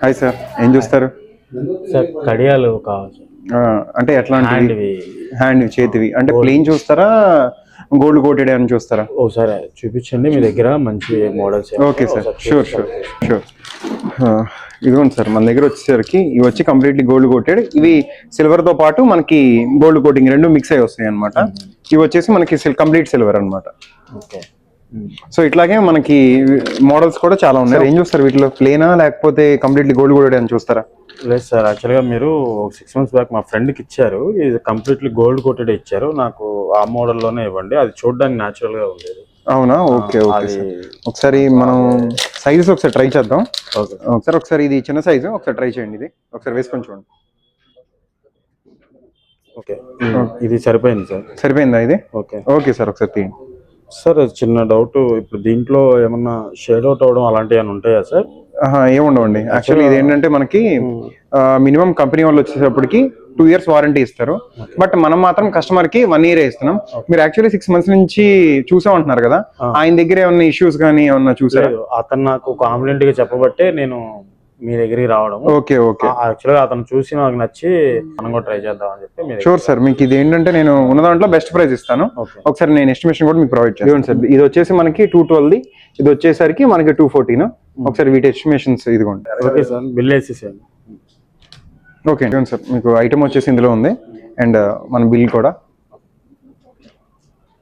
Hi sir, ఏం చూస్తారు sir? కడియాలు కావాలి. అంటే ఎట్లాంటివి? హ్యాండ్వి. హ్యాండ్ చేతివి అంటే ప్లెయిన్ చూస్తారా, గోల్డ్ కోటెడ్ అని చూస్తారా? ఒకసారి చూపించండి మీ దగ్గర మంచి models. Okay sir, sure sure sure. ఇదిగోండి సార్, మన దగ్గర వచ్చేసరికి ఇవి వచ్చి కంప్లీట్లీ గోల్డ్ కోటెడ్. ఇవి సిల్వర్ తో పాటు మనకి గోల్డ్ కోటింగ్ రెండు మిక్స్ అయ్యి వస్తాయి అనమాట. ఇవి వచ్చేసి మనకి కంప్లీట్ సిల్వర్ అనమాట. ఓకే. సో ఇట్లాగే మనకి మోడల్స్ కూడా చాలా ఉన్నాయి. ఏం చూస్తారు వీటిలో, ప్లేనా లేకపోతే కంప్లీట్లీ గోల్డ్ కోటెడ్ అని చూస్తారా? లేదు సార్, యాక్చువల్గా మీరు 6 months బ్యాక్ మా ఫ్రెండ్కి ఇచ్చారు, ఇది కంప్లీట్లీ గోల్డ్ కోటెడ్ ఇచ్చారు. నాకు ఆ మోడల్లోనే ఇవ్వండి, అది చూడడానికి న్యాచురల్ గా ఉండేది. అవునా? Okay okay sir. ఒకసారి మనం సైజెస్ ఒకసారి ట్రై చేద్దాం. ఒకసారి ఇది చిన్న సైజు, ఒకసారి ట్రై చేయండి. ఇది ఒకసారి వేసుకొని చూడండి. ఓకే, ఇది సరిపోయింది సార్. సరిపోయిందా ఇది? ఓకే ఓకే సార్, ఒకసారి తీయండి. సార్ చిన్న డౌట్, ఇప్పుడు దీంట్లో ఏమన్నా షేడ్ అవుట్ అవడం అలాంటివి ఏమైనా ఉంటాయా సార్? ఏముండవండి. యాక్చువల్లీ ఇది ఏంటంటే మనకి మినిమం కంపెనీ వాళ్ళు వచ్చేటప్పటికి 2 years వారంటీ ఇస్తారు. బట్ మనం మాత్రం కస్టమర్ కి 1 year ఇస్తున్నాం. మీరు యాక్చువల్లీ 6 months నుంచి చూసామంటున్నారు కదా, ఆయన దగ్గర ఏమన్నా ఇష్యూస్ కానీ ఏమన్నా చూసారు? అతను నాకు కాంప్లిమెంట్ గా చెప్పబట్టే నేను మీ దగ్గరికి రావడం. Okay okay. యాక్చువల్గా అతను చూసి నాకు నచ్చి మనం కూడా ట్రై చేద్దాం అని చెప్పి. షూర్ సార్, మీకు ఇది ఏంటంటే నేను ఉన్న దాంట్లో బెస్ట్ ప్రైస్ ఇస్తాను. ఒకసారి నేను ఎస్టిమేషన్ కూడా మీకు ప్రొవైడ్ చేస్తాను సార్. ఇది వచ్చేసి మనకి 212, ఇది వచ్చేసరికి మనకి 214. ఒకసారి వీటి ఎస్టిమేషన్స్ ఇదిగోండి. ఓకే సార్, బిల్ వేసేసాను. ఓకే సార్, మీకు ఐటమ్ వచ్చేసి ఇందులో ఉంది అండ్ మన బిల్ కూడా